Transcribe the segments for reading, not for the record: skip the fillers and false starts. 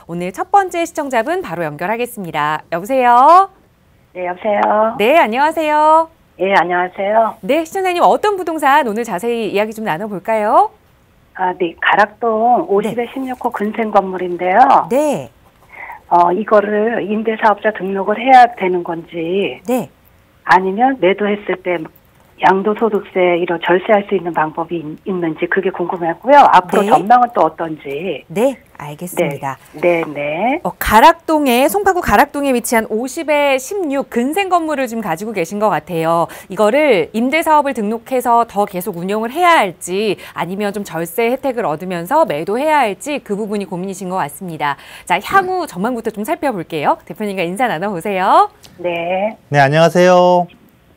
오늘 첫 번째 시청자분 바로 연결하겠습니다. 여보세요? 네, 여보세요? 네, 안녕하세요. 네, 안녕하세요. 네, 시청자님 어떤 부동산 오늘 자세히 이야기 좀 나눠볼까요? 네, 가락동 50에 16호 근생 건물인데요. 네. 이거를 임대사업자 등록을 해야 되는 건지, 네. 아니면 매도했을 때 양도소득세 이런 절세할 수 있는 방법이 있는지 그게 궁금하고요. 앞으로 네. 전망은 또 어떤지. 네, 알겠습니다. 네, 네. 가락동에, 송파구 가락동에 위치한 50에 16 근생 건물을 지금 가지고 계신 것 같아요. 이거를 임대사업을 등록해서 더 계속 운영을 해야 할지 아니면 좀 절세 혜택을 얻으면서 매도해야 할지 그 부분이 고민이신 것 같습니다. 자, 향후 전망부터 좀 살펴볼게요. 대표님과 인사 나눠보세요. 네. 네, 안녕하세요.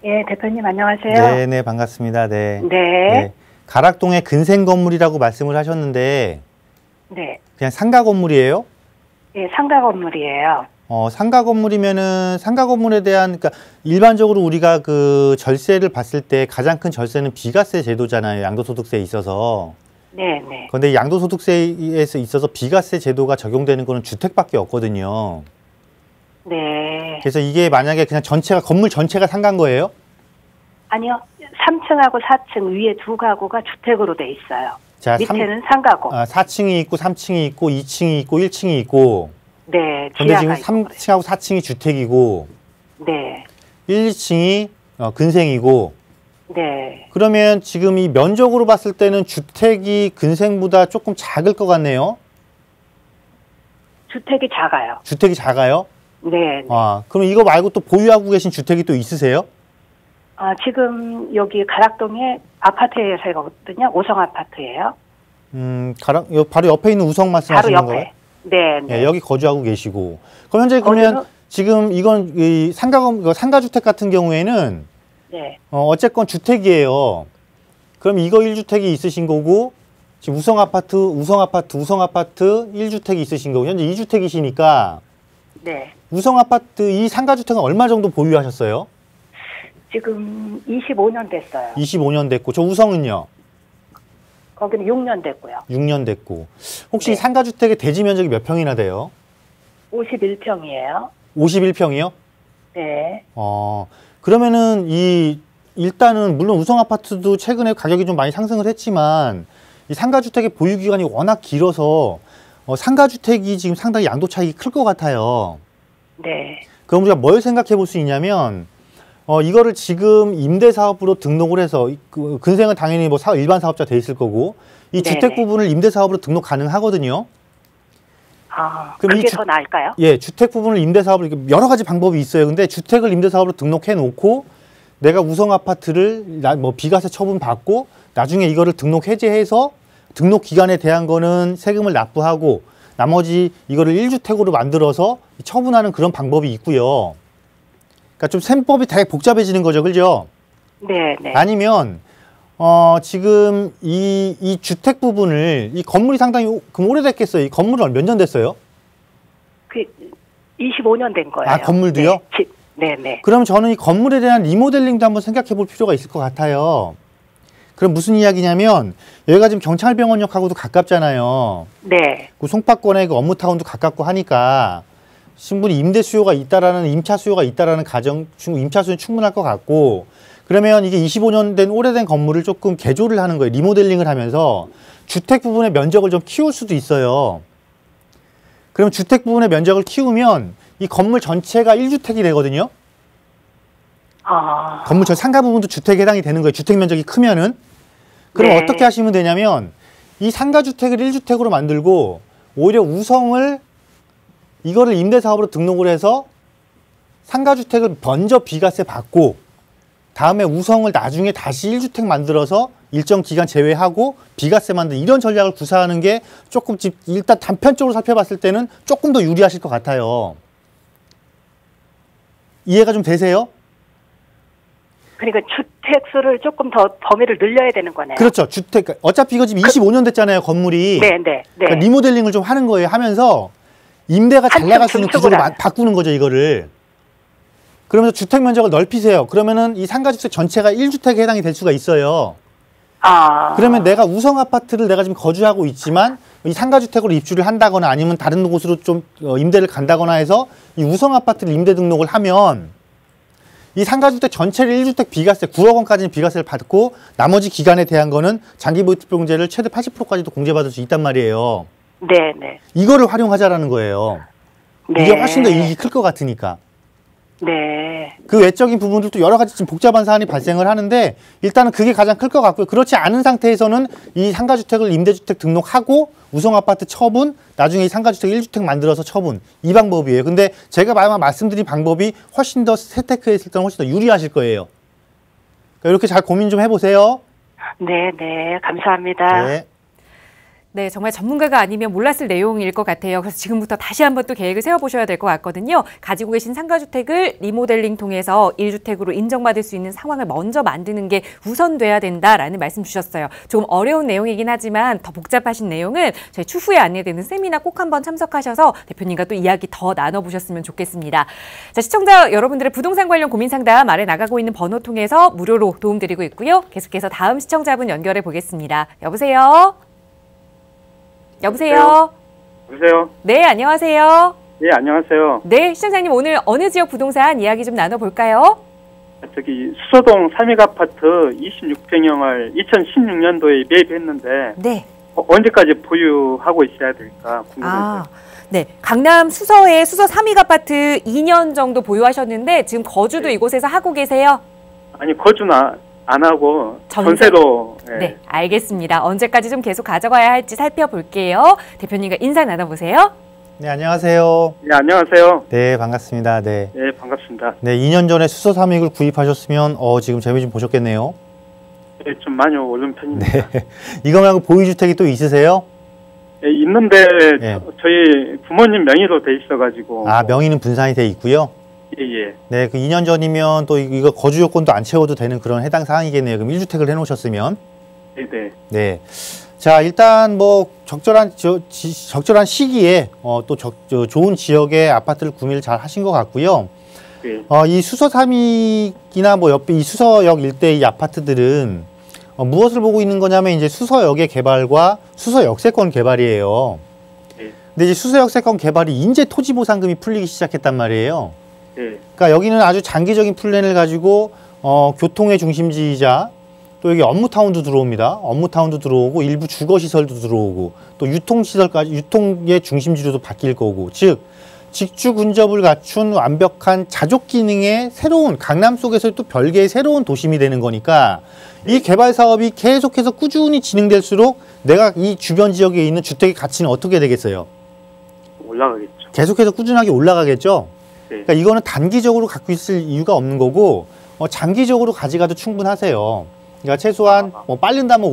예, 대표님 안녕하세요. 네, 네, 반갑습니다. 네. 네. 가락동의 근생 건물이라고 말씀을 하셨는데 네. 그냥 상가 건물이에요? 예, 상가 건물이에요. 상가 건물이면은 상가 건물에 대한 그러니까 일반적으로 우리가 그 절세를 봤을 때 가장 큰 절세는 비과세 제도잖아요. 양도소득세에 있어서. 네, 네. 그런데 양도소득세에서 있어서 비과세 제도가 적용되는 거는 주택밖에 없거든요. 네. 그래서 이게 만약에 그냥 전체가 건물 전체가 상가인 거예요? 아니요. 3층하고 4층 위에 두 가구가 주택으로 돼 있어요. 자, 밑에는 상가고. 4층이 있고 3층이 있고 2층이 있고 1층이 있고. 네. 근데 지금 지하가 3층하고 4층이 주택이고 네. 1, 2층이 근생이고. 네. 그러면 지금 이 면적으로 봤을 때는 주택이 근생보다 조금 작을 것 같네요. 주택이 작아요. 주택이 작아요? 네. 네. 그럼 이거 말고 또 보유하고 계신 주택이 또 있으세요? 지금 여기 가락동에 아파트에 살거든요. 5성 아파트예요. 바로 옆에 있는 우성 말씀하시는 바로 거예요? 옆에. 네, 네. 네, 여기 거주하고 계시고. 그럼 현재 그러면 지금 이건 이 상가주택 같은 경우에는 네. 어쨌건 주택이에요. 그럼 이거 1주택이 있으신 거고 지금 우성 아파트 1주택이 있으신 거고 현재 2주택이시니까 네. 우성 아파트 이 상가주택은 얼마 정도 보유하셨어요? 지금 25년 됐어요. 25년 됐고 저 우성은요? 거기는 6년 됐고요. 6년 됐고 혹시 네. 상가주택의 대지 면적이 몇 평이나 돼요? 51평이에요. 51평이요? 네. 그러면은 일단은 물론 우성 아파트도 최근에 가격이 좀 많이 상승을 했지만 이 상가주택의 보유 기간이 워낙 길어서 상가주택이 지금 상당히 양도 차익이 클 것 같아요. 네. 그럼 우리가 뭘 생각해 볼 수 있냐면 이거를 지금 임대사업으로 등록을 해서 근생은 당연히 뭐 일반 사업자 돼 있을 거고 이 네네. 주택 부분을 임대사업으로 등록 가능하거든요. 그럼 그게 더 나을까요? 예, 주택 부분을 임대사업으로 여러 가지 방법이 있어요. 근데 주택을 임대사업으로 등록해 놓고 내가 우성 아파트를 뭐 비과세 처분 받고 나중에 이거를 등록 해제해서 등록 기간에 대한 거는 세금을 납부하고 나머지 이거를 1주택으로 만들어서 처분하는 그런 방법이 있고요. 그러니까 좀 셈법이 되게 복잡해지는 거죠. 그죠? 네, 네. 아니면 지금 이 주택 부분을 이 건물이 상당히 그럼 오래됐겠어요. 이 건물은 몇 년 됐어요? 25년 된 거예요. 건물도요? 네, 네. 그럼 저는 이 건물에 대한 리모델링도 한번 생각해 볼 필요가 있을 것 같아요. 그럼 무슨 이야기냐면 여기가 지금 경찰병원역하고도 가깝잖아요. 네. 그 송파권의 그 업무타운도 가깝고 하니까 충분히 임대 수요가 있다라는 임차 수요가 있다라는 임차 수요는 충분할 것 같고 그러면 이게 25년 된 오래된 건물을 조금 개조를 하는 거예요. 리모델링을 하면서 주택 부분의 면적을 좀 키울 수도 있어요. 그럼 주택 부분의 면적을 키우면 이 건물 전체가 1주택이 되거든요. 건물 전 상가 부분도 주택에 해당이 되는 거예요. 주택 면적이 크면은. 그럼 네. 어떻게 하시면 되냐면 이 상가주택을 1주택으로 만들고 오히려 우성을 이거를 임대사업으로 등록을 해서 상가주택을 먼저 비과세 받고 다음에 우성을 나중에 다시 1주택 만들어서 일정 기간 제외하고 비과세 만든 이런 전략을 구사하는 게 조금 일단 단편적으로 살펴봤을 때는 조금 더 유리하실 것 같아요. 이해가 좀 되세요? 그러니까 주택 수를 조금 더 범위를 늘려야 되는 거네요. 그렇죠. 주택 어차피 이거 지금 25년 됐잖아요. 건물이. 네, 네, 네. 그러니까 리모델링을 좀 하는 거예요. 하면서 임대가 잘 나갈 수 있는 구조로 바꾸는 거죠. 이거를. 그러면서 주택 면적을 넓히세요. 그러면은 이 상가주택 전체가 1주택에 해당이 될 수가 있어요. 그러면 내가 우성 아파트를 내가 지금 거주하고 있지만 이 상가주택으로 입주를 한다거나 아니면 다른 곳으로 좀 임대를 간다거나 해서 이 우성 아파트를 임대 등록을 하면 이 상가주택 전체를 1주택 비과세 9억 원까지는 비과세를 받고 나머지 기간에 대한 거는 장기보유투표공제를 최대 80%까지도 공제받을 수 있단 말이에요. 네. 이거를 활용하자라는 거예요. 네. 이게 훨씬 더 이익이 클 것 같으니까. 네. 그 외적인 부분들도 여러 가지 지금 복잡한 사안이 발생을 하는데 일단은 그게 가장 클 것 같고요. 그렇지 않은 상태에서는 이 상가주택을 임대주택 등록하고 우성아파트 처분, 나중에 이 상가주택 1주택 만들어서 처분. 이 방법이에요. 근데 제가 말씀드린 방법이 훨씬 더 세테크했을 때는 훨씬 더 유리하실 거예요. 그러니까 이렇게 잘 고민 좀 해보세요. 네. 감사합니다. 네. 네, 정말 전문가가 아니면 몰랐을 내용일 것 같아요. 그래서 지금부터 다시 한번 또 계획을 세워보셔야 될 것 같거든요. 가지고 계신 상가주택을 리모델링 통해서 1주택으로 인정받을 수 있는 상황을 먼저 만드는 게 우선돼야 된다라는 말씀 주셨어요. 좀 어려운 내용이긴 하지만 더 복잡하신 내용은 저희 추후에 안내되는 세미나 꼭 한번 참석하셔서 대표님과 또 이야기 더 나눠보셨으면 좋겠습니다. 자, 시청자 여러분들의 부동산 관련 고민 상담 아래 나가고 있는 번호 통해서 무료로 도움드리고 있고요. 계속해서 다음 시청자분 연결해 보겠습니다. 여보세요? 여보세요? 여보세요? 네, 안녕하세요. 예, 안녕하세요. 네, 시청자님 오늘 어느 지역 부동산 이야기 좀 나눠볼까요? 저기 수서동 3익 아파트 26평형을 2016년도에 매입했는데 네. 언제까지 보유하고 있어야 될까 궁금해서요. 네. 강남 수서에 수서 3익 아파트 2년 정도 보유하셨는데 지금 거주도 이곳에서 하고 계세요? 아니, 거주는 안 하고 전세? 전세로. 예. 네, 알겠습니다. 언제까지 좀 계속 가져가야 할지 살펴볼게요. 대표님과 인사 나눠보세요. 네, 안녕하세요. 네, 안녕하세요. 네, 반갑습니다. 네. 네, 반갑습니다. 네, 2년 전에 수서 3익을 구입하셨으면 지금 재미 좀 보셨겠네요. 네, 좀 많이 오른 편입니다. 네. 이거 말고 보유주택이 또 있으세요? 네, 있는데 네. 저희 부모님 명의로 돼 있어가지고. 아, 명의는 분산이 돼 있고요. 예. 네, 그 2년 전이면 또 이거 거주 요건도 안 채워도 되는 그런 해당 사항이겠네요. 그럼 1주택을 해놓으셨으면. 네. 네. 자, 일단 뭐 적절한 시기에 또 좋은 지역의 아파트를 구매를 잘 하신 것 같고요. 네. 이 수서 3익이나 뭐 옆에 이 수서역 일대 이 아파트들은 무엇을 보고 있는 거냐면 이제 수서역의 개발과 수서 역세권 개발이에요. 네. 근데 이제 수서 역세권 개발이 인제 토지 보상금이 풀리기 시작했단 말이에요. 네. 그러니까 여기는 아주 장기적인 플랜을 가지고 교통의 중심지이자 또 여기 업무타운도 들어옵니다. 업무타운도 들어오고 일부 주거시설도 들어오고 또 유통시설까지 유통의 중심지로도 바뀔 거고 즉 직주 근접을 갖춘 완벽한 자족 기능의 새로운 강남 속에서 또 별개의 새로운 도심이 되는 거니까 이 개발 사업이 계속해서 꾸준히 진행될수록 내가 이 주변 지역에 있는 주택의 가치는 어떻게 되겠어요? 올라가겠죠. 계속해서 꾸준하게 올라가겠죠? 네. 그러니까 이거는 단기적으로 갖고 있을 이유가 없는 거고 장기적으로 가져가도 충분하세요. 그러니까 최소한 뭐 빠른다면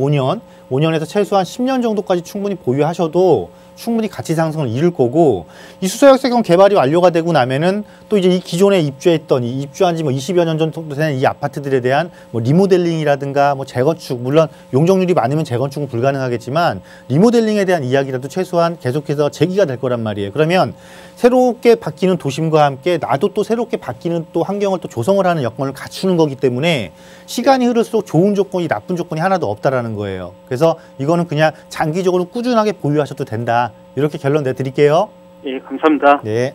5년에서 최소한 10년 정도까지 충분히 보유하셔도 충분히 가치 상승을 이룰 거고 이 수서역세권 개발이 완료가 되고 나면은 또 이제 이 기존에 입주했던 입주한 지 뭐 20여 년 정도 되는 이 아파트들에 대한 뭐 리모델링이라든가 뭐 재건축 물론 용적률이 많으면 재건축은 불가능하겠지만 리모델링에 대한 이야기라도 최소한 계속해서 제기가 될 거란 말이에요. 그러면 새롭게 바뀌는 도심과 함께 나도 또 새롭게 바뀌는 또 환경을 또 조성을 하는 여건을 갖추는 거기 때문에 시간이 흐를수록 좋은 조건이 나쁜 조건이 하나도 없다라는 거예요. 그래서 이거는 그냥 장기적으로 꾸준하게 보유하셔도 된다. 이렇게 결론 내드릴게요. 예, 감사합니다. 네.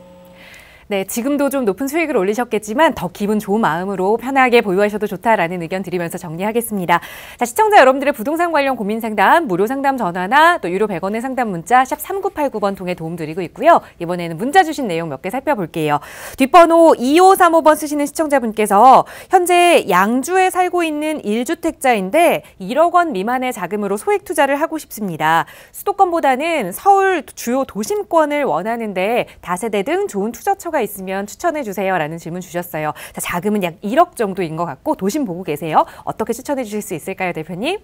네, 지금도 좀 높은 수익을 올리셨겠지만 더 기분 좋은 마음으로 편하게 보유하셔도 좋다라는 의견 드리면서 정리하겠습니다. 자, 시청자 여러분들의 부동산 관련 고민 상담, 무료 상담 전화나 또 유료 100원의 상담 문자 샵 3989번 통해 도움 드리고 있고요. 이번에는 문자 주신 내용 몇 개 살펴볼게요. 뒷번호 2535번 쓰시는 시청자분께서 현재 양주에 살고 있는 1주택자인데 1억 원 미만의 자금으로 소액 투자를 하고 싶습니다. 수도권보다는 서울 주요 도심권을 원하는데 다세대 등 좋은 투자처가 있으면 추천해 주세요라는 질문 주셨어요. 자, 자금은 약 1억 정도인 것 같고 도심 보고 계세요. 어떻게 추천해 주실 수 있을까요, 대표님?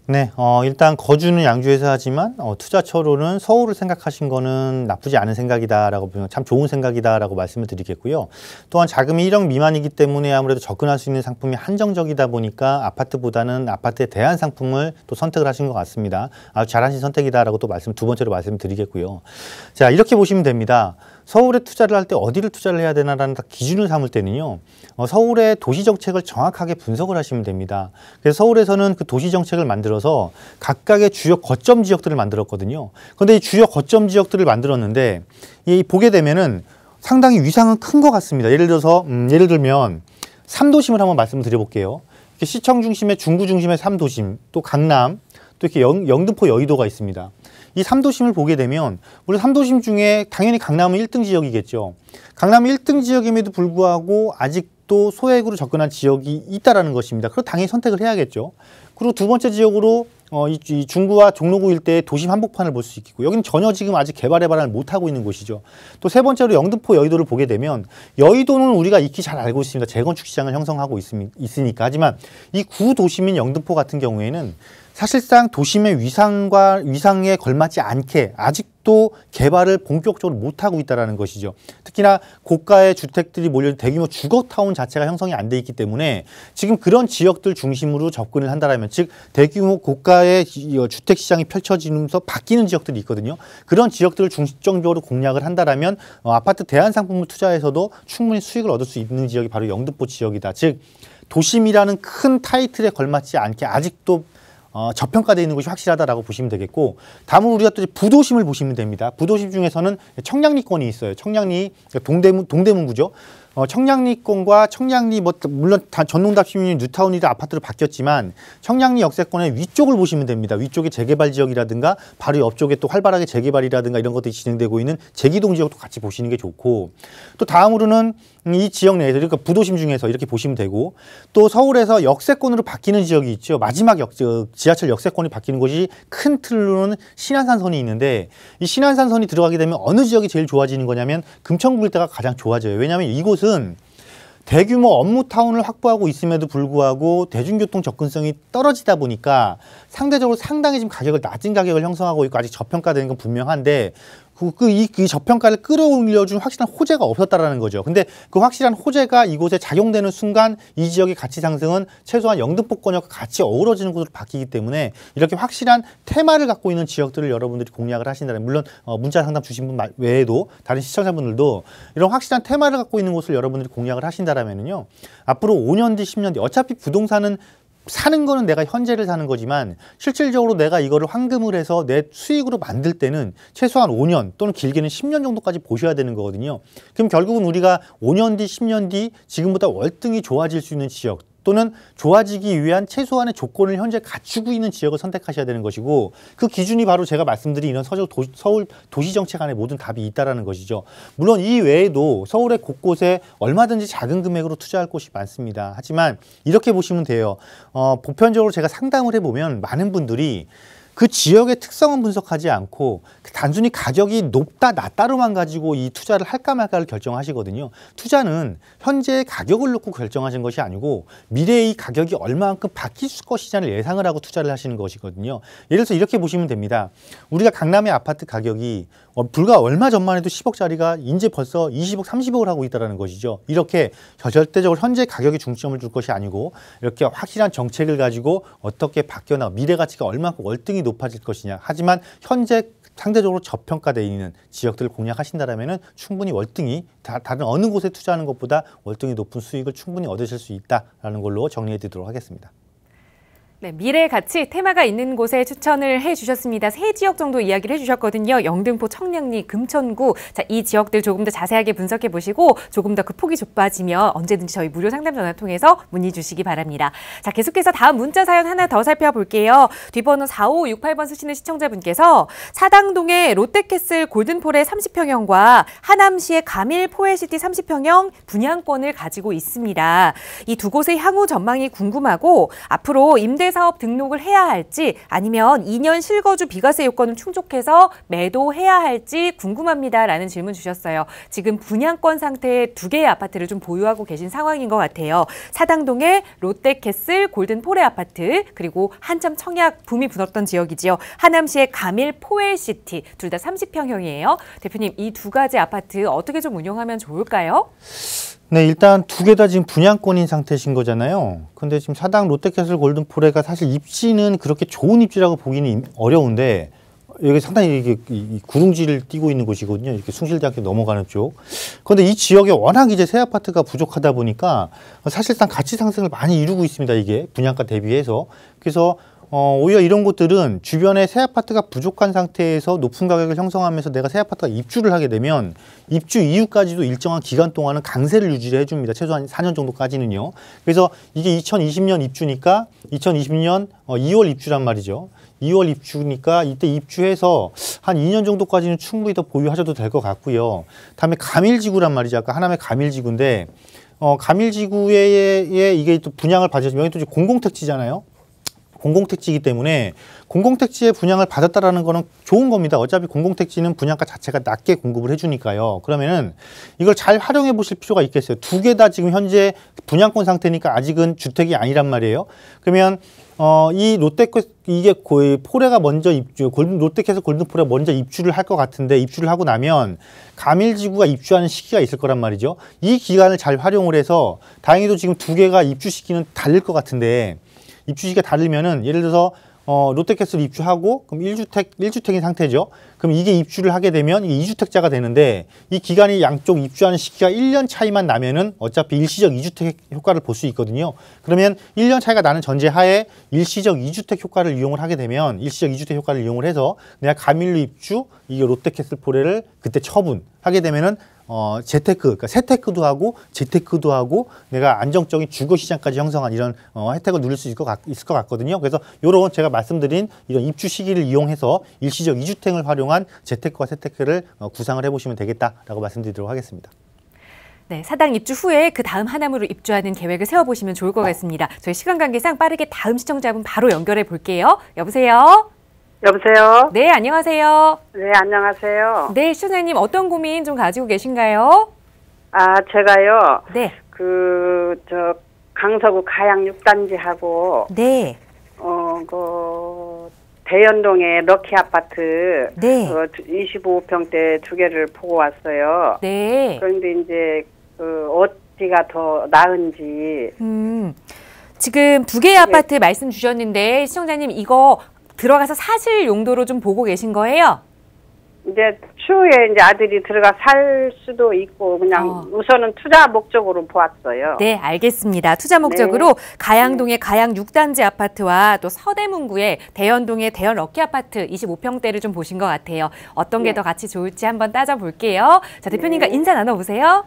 네, 일단 거주는 양주에서 하지만 투자처로는 서울을 생각하신 거는 나쁘지 않은 생각이다라고 보면 참 좋은 생각이다라고 말씀을 드리겠고요. 또한 자금이 1억 미만이기 때문에 아무래도 접근할 수 있는 상품이 한정적이다 보니까 아파트보다는 아파트에 대한 상품을 또 선택을 하신 것 같습니다. 아주 잘하신 선택이다라고 또 두 번째로 말씀드리겠고요. 자, 이렇게 보시면 됩니다. 서울에 투자를 할 때 어디를 투자를 해야 되나라는 기준을 삼을 때는요. 서울의 도시정책을 정확하게 분석을 하시면 됩니다. 그래서 서울에서는 그 도시정책을 만들어서 각각의 주요 거점 지역들을 만들었거든요. 그런데 이 주요 거점 지역들을 만들었는데 보게 되면은 상당히 위상은 큰 것 같습니다. 예를 들면 3도심을 한번 말씀드려볼게요. 시청 중심의 중구 중심의 3도심, 또 강남, 또 이렇게 영등포 여의도가 있습니다. 이 3도심을 보게 되면 우리 3도심 중에 당연히 강남은 1등 지역이겠죠. 강남이 1등 지역임에도 불구하고 아직도 소액으로 접근한 지역이 있다라는 것입니다. 그럼 당연히 선택을 해야겠죠. 그리고 두 번째 지역으로 이 중구와 종로구 일대의 도심 한복판을 볼 수 있고, 여기는 전혀 지금 아직 개발 해발을 못하고 있는 곳이죠. 또 세 번째로 영등포 여의도를 보게 되면, 여의도는 우리가 익히 잘 알고 있습니다. 재건축 시장을 형성하고 있으니까. 하지만 이 구도심인 영등포 같은 경우에는 사실상 도심의 위상에 걸맞지 않게 아직도 개발을 본격적으로 못하고 있다는 것이죠. 특히나 고가의 주택들이 몰려있는 대규모 주거타운 자체가 형성이 안 돼 있기 때문에 지금 그런 지역들 중심으로 접근을 한다면, 즉 대규모 고가의 주택시장이 펼쳐지면서 바뀌는 지역들이 있거든요. 그런 지역들을 중점적으로 공략을 한다면 아파트 대안상품을 투자해서도 충분히 수익을 얻을 수 있는 지역이 바로 영등포 지역이다. 즉 도심이라는 큰 타이틀에 걸맞지 않게 아직도 저평가되어 있는 것이 확실하다라고 보시면 되겠고, 다음으로 우리가 또 부도심을 보시면 됩니다. 부도심 중에서는 청량리권이 있어요. 청량리, 동대문구죠. 청량리권과 청량리, 물론 전농답심이 뉴타운이라 아파트로 바뀌었지만 청량리 역세권의 위쪽을 보시면 됩니다. 위쪽에 재개발 지역이라든가 바로 옆쪽에 또 활발하게 재개발이라든가 이런 것들이 진행되고 있는 제기동 지역도 같이 보시는 게 좋고, 또 다음으로는 이 지역 내에서, 그러니까 부도심 중에서 이렇게 보시면 되고, 또 서울에서 역세권으로 바뀌는 지역이 있죠. 마지막 지하철 역세권이 바뀌는 곳이 큰 틀로는 신안산선이 있는데, 이 신안산선이 들어가게 되면 어느 지역이 제일 좋아지는 거냐면 금천구 일대가 가장 좋아져요. 왜냐하면 이곳은 대규모 업무타운을 확보하고 있음에도 불구하고 대중교통 접근성이 떨어지다 보니까 상대적으로 상당히 지금 낮은 가격을 형성하고 있고 아직 저평가되는 건 분명한데, 이 저평가를 끌어올려준 확실한 호재가 없었다라는 거죠. 근데 그 확실한 호재가 이곳에 작용되는 순간 이 지역의 가치 상승은 최소한 영등포권역과 같이 어우러지는 곳으로 바뀌기 때문에, 이렇게 확실한 테마를 갖고 있는 지역들을 여러분들이 공략을 하신다면, 물론 문자 상담 주신 분 외에도 다른 시청자분들도 이런 확실한 테마를 갖고 있는 곳을 여러분들이 공략을 하신다면은요, 앞으로 5년 뒤, 10년 뒤, 어차피 부동산은 사는 거는 내가 현재를 사는 거지만 실질적으로 내가 이거를 환금을 해서 내 수익으로 만들 때는 최소한 5년 또는 길게는 10년 정도까지 보셔야 되는 거거든요. 그럼 결국은 우리가 5년 뒤, 10년 뒤 지금보다 월등히 좋아질 수 있는 지역 또는 좋아지기 위한 최소한의 조건을 현재 갖추고 있는 지역을 선택하셔야 되는 것이고, 그 기준이 바로 제가 말씀드린 이런 서울 도시정책 안에 모든 답이 있다는 것이죠. 물론 이 외에도 서울의 곳곳에 얼마든지 작은 금액으로 투자할 곳이 많습니다. 하지만 이렇게 보시면 돼요. 보편적으로 제가 상담을 해보면 많은 분들이 그 지역의 특성은 분석하지 않고 단순히 가격이 높다 낮다로만 가지고 이 투자를 할까 말까를 결정하시거든요. 투자는 현재의 가격을 놓고 결정하시는 것이 아니고 미래의 이 가격이 얼마만큼 바뀔 것이냐를 예상을 하고 투자를 하시는 것이거든요. 예를 들어서 이렇게 보시면 됩니다. 우리가 강남의 아파트 가격이 불과 얼마 전만 해도 10억짜리가 이제 벌써 20억, 30억을 하고 있다는 것이죠. 이렇게 절대적으로 현재 가격에 중점을 줄 것이 아니고 이렇게 확실한 정책을 가지고 어떻게 바뀌어나 미래 가치가 얼마큼 월등히 높아질 것이냐. 하지만 현재 상대적으로 저평가되어 있는 지역들을 공략하신다면 충분히 월등히 다른 어느 곳에 투자하는 것보다 월등히 높은 수익을 충분히 얻으실 수 있다는 걸로 정리해 드리도록 하겠습니다. 네, 미래 가치 테마가 있는 곳에 추천을 해주셨습니다. 세 지역 정도 이야기를 해주셨거든요. 영등포, 청량리, 금천구. 자, 이 지역들 조금 더 자세하게 분석해 보시고 조금 더 그 폭이 좁아지면 언제든지 저희 무료 상담 전화 통해서 문의 주시기 바랍니다. 자, 계속해서 다음 문자 사연 하나 더 살펴볼게요. 뒷번호 4568번 쓰시는 시청자분께서 사당동의 롯데캐슬 골든폴의 30평형과 하남시의 가밀 포에시티 30평형 분양권을 가지고 있습니다. 이 두 곳의 향후 전망이 궁금하고 앞으로 임대사업 등록을 해야 할지 아니면 2년 실거주 비과세 요건을 충족해서 매도해야 할지 궁금합니다. 라는 질문 주셨어요. 지금 분양권 상태의 두 개의 아파트를 좀 보유하고 계신 상황인 것 같아요. 사당동의 롯데캐슬 골든폴의 아파트, 그리고 한참 청약 붐이 불었던 지역이지요. 하남시의 가밀 포엘시티, 둘 다 30평형이에요. 대표님, 이 두 가지 아파트 어떻게 좀 운영하면 좋을까요? 네, 일단 두 개 다 지금 분양권인 상태신 거잖아요. 근데 지금 사당 롯데캐슬 골든폴에가 사실 입지는 그렇게 좋은 입지라고 보기는 어려운데 여기 상당히 이게 이 구릉지를 띄고 있는 곳이거든요. 이렇게 숭실대학교 넘어가는 쪽. 그런데 이 지역에 워낙 이제 새 아파트가 부족하다 보니까 사실상 가치 상승을 많이 이루고 있습니다. 이게 분양가 대비해서. 그래서 오히려 이런 곳들은 주변에 새 아파트가 부족한 상태에서 높은 가격을 형성하면서 내가 새 아파트가 입주를 하게 되면 입주 이후까지도 일정한 기간 동안은 강세를 유지를 해줍니다. 최소한 4년 정도까지는요. 그래서 이게 2020년 입주니까 2020년 2월 입주란 말이죠. 2월 입주니까 이때 입주해서 한 2년 정도까지는 충분히 더 보유하셔도 될 것 같고요. 다음에 가밀지구란 말이죠. 아까 하남의 가밀지구인데 가밀지구에 이게 또 분양을 받으시면 여기 또 공공택지잖아요. 공공택지이기 때문에 공공택지에 분양을 받았다라는 거는 좋은 겁니다. 어차피 공공택지는 분양가 자체가 낮게 공급을 해주니까요. 그러면은 이걸 잘 활용해 보실 필요가 있겠어요. 두 개 다 지금 현재 분양권 상태니까 아직은 주택이 아니란 말이에요. 그러면 이 이게 거의 포레가 먼저 롯데캐슬 골든포레가 먼저 입주를 할 것 같은데 입주를 하고 나면 가밀지구가 입주하는 시기가 있을 거란 말이죠. 이 기간을 잘 활용을 해서 다행히도 지금 두 개가 입주 시기는 다를 것 같은데 입주 시기가 다르면은 예를 들어서 롯데캐슬 입주하고 그럼 1주택인 상태죠. 그럼 이게 입주를 하게 되면 이게 2주택자가 되는데 이 기간이 양쪽 입주하는 시기가 1년 차이만 나면은 어차피 일시적 2주택 효과를 볼 수 있거든요. 그러면 1년 차이가 나는 전제하에 일시적 2주택 효과를 이용을 하게 되면 일시적 2주택 효과를 이용을 해서 내가 가밀로 입주 이게 롯데캐슬 포레를 그때 처분하게 되면은 재테크, 그러니까 세테크도 하고 재테크도 하고 내가 안정적인 주거 시장까지 형성한 이런 혜택을 누릴 수 있을 것 같거든요. 그래서 요런 제가 말씀드린 이런 입주 시기를 이용해서 일시적 2주택을 활용한 재테크와 세테크를 구상을 해보시면 되겠다라고 말씀드리도록 하겠습니다. 네, 사당 입주 후에 그 다음 하남으로 입주하는 계획을 세워보시면 좋을 것 같습니다. 저희 시간 관계상 빠르게 다음 시청자분 바로 연결해 볼게요. 여보세요? 여보세요? 네, 안녕하세요. 네, 안녕하세요. 네, 시청자님 어떤 고민 좀 가지고 계신가요? 아, 제가요. 네. 강서구 가양 6단지하고 네. 대연동의 럭키 아파트 네. 25평대 두 개를 보고 왔어요. 네. 그런데 이제 어디가 더 나은지. 지금 두 개의 아파트 말씀 주셨는데 시청자님 이거 들어가서 사실 용도로 좀 보고 계신 거예요? 이제 추후에 이제 아들이 들어가 살 수도 있고 그냥 우선은 투자 목적으로 보았어요. 네, 알겠습니다. 투자 목적으로 가양동의 가양 6단지 아파트와 또 서대문구의 대연동의 대연 럭키 아파트 25평대를 좀 보신 것 같아요. 어떤 게 더 같이 좋을지 한번 따져볼게요. 자, 대표님과 인사 나눠보세요.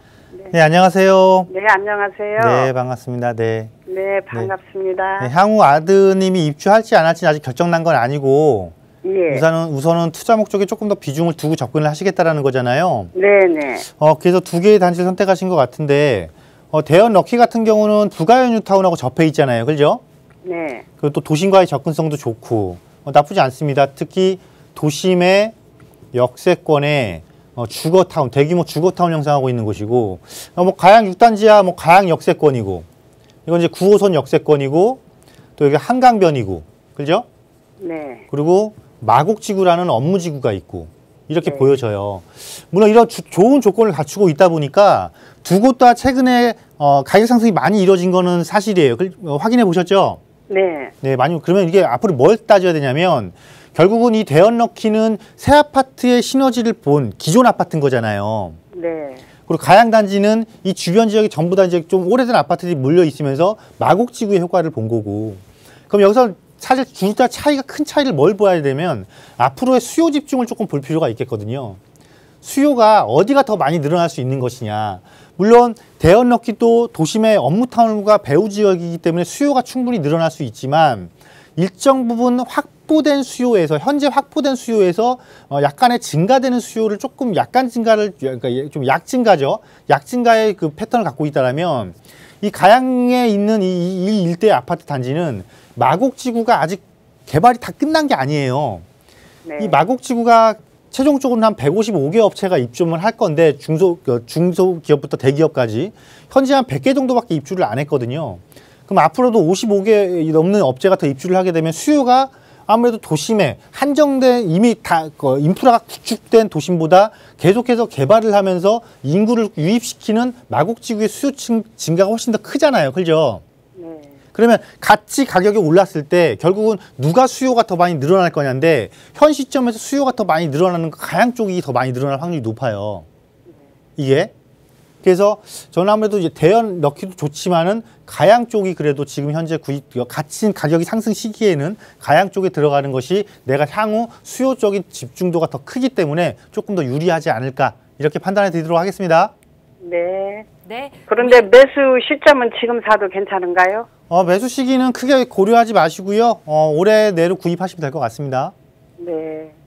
네, 안녕하세요. 네, 안녕하세요. 네, 반갑습니다. 네. 네, 반갑습니다. 네, 향후 아드님이 입주할지 안 할지 아직 결정난 건 아니고 예. 우선은 투자 목적에 조금 더 비중을 두고 접근을 하시겠다라는 거잖아요. 네네. 그래서 두 개의 단지를 선택하신 것 같은데 대연 럭키 같은 경우는 부가연 뉴타운하고 접해 있잖아요. 그죠? 네. 그리고 또 도심과의 접근성도 좋고 나쁘지 않습니다. 특히 도심의 역세권에 주거타운, 대규모 주거타운 형성하고 있는 곳이고 가양 6단지야 가양 역세권이고 이건 이제 9호선 역세권이고 또 여기 한강변이고 그죠? 네. 그리고 마곡지구라는 업무지구가 있고 이렇게 보여져요. 물론 이런 좋은 조건을 갖추고 있다 보니까 두 곳 다 최근에 가격 상승이 많이 이루어진 거는 사실이에요. 확인해 보셨죠? 네. 네, 그러면 이게 앞으로 뭘 따져야 되냐면 결국은 이 대연 럭키는 새 아파트의 시너지를 본 기존 아파트인 거잖아요. 네. 그리고 가양 단지는 이 주변 지역이 전부 다 이제 좀 오래된 아파트들이 몰려 있으면서 마곡지구의 효과를 본 거고. 그럼 여기서 사실 둘 다 차이가 큰 차이를 뭘 봐야 되면 앞으로의 수요 집중을 조금 볼 필요가 있겠거든요. 수요가 어디가 더 많이 늘어날 수 있는 것이냐. 물론 대연 럭키도 도심의 업무타운과 배후 지역이기 때문에 수요가 충분히 늘어날 수 있지만 일정 부분 현재 확보된 수요에서 약간의 증가되는 수요를 조금 약간 증가를, 그러니까 좀 약증가죠. 약증가의 그 패턴을 갖고 있다면 이 가양에 있는 이 일대 아파트 단지는 마곡지구가 아직 개발이 다 끝난 게 아니에요. 네. 이 마곡지구가 최종적으로는 한 155개 업체가 입주를 할 건데 중소기업부터 대기업까지 현재 한 100개 정도밖에 입주를 안 했거든요. 그럼 앞으로도 55개 넘는 업체가 더 입주를 하게 되면 수요가 아무래도 도심에 한정된 이미 다 인프라가 구축된 도심보다 계속해서 개발을 하면서 인구를 유입시키는 마곡지구의 수요 증가가 훨씬 더 크잖아요. 그죠? 네. 그러면 같이 가격이 올랐을 때 결국은 누가 수요가 더 많이 늘어날 거냐인데 현 시점에서 수요가 더 많이 늘어나는 거 가양 쪽이 더 많이 늘어날 확률이 높아요. 이게. 그래서 저는 아무래도 이제 대연 넣기도 좋지만은 가양 쪽이 그래도 지금 현재 같은 가격이 상승 시기에는 가양 쪽에 들어가는 것이 내가 향후 수요적인 집중도가 더 크기 때문에 조금 더 유리하지 않을까 이렇게 판단해 드리도록 하겠습니다. 네. 네. 그런데 매수 시점은 지금 사도 괜찮은가요? 매수 시기는 크게 고려하지 마시고요. 올해 내로 구입하시면 될 것 같습니다. 네.